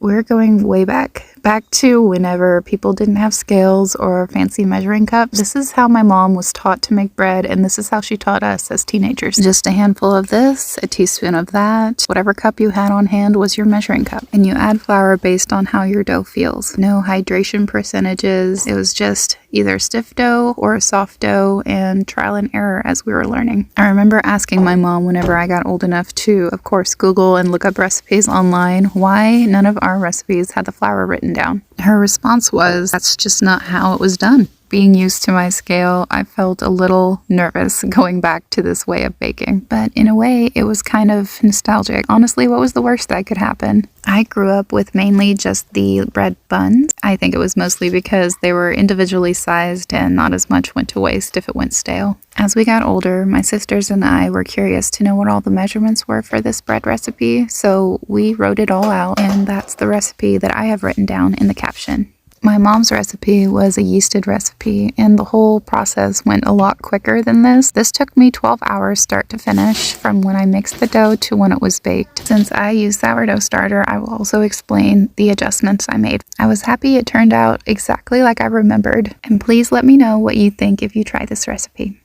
We're going way back to whenever people didn't have scales or fancy measuring cups. This is how my mom was taught to make bread, and this is how she taught us as teenagers. Just a handful of this, a teaspoon of that. Whatever cup you had on hand was your measuring cup, and you add flour based on how your dough feels. No hydration percentages. It was just either stiff dough or a soft dough, and trial and error as we were learning. I remember asking my mom whenever I got old enough to, of course, Google and look up recipes online, why none of our recipes had the flour written down. Her response was, that's just not how it was done. Being used to my scale, I felt a little nervous going back to this way of baking. But in a way, it was kind of nostalgic. Honestly, what was the worst that could happen? I grew up with mainly just the bread buns. I think it was mostly because they were individually sized and not as much went to waste if it went stale. As we got older, my sisters and I were curious to know what all the measurements were for this bread recipe, so we wrote it all out, and that's the recipe that I have written down in the caption. My mom's recipe was a yeasted recipe, and the whole process went a lot quicker than this. This took me 12 hours start to finish, from when I mixed the dough to when it was baked. Since I use sourdough starter, I will also explain the adjustments I made. I was happy it turned out exactly like I remembered, and please let me know what you think if you try this recipe.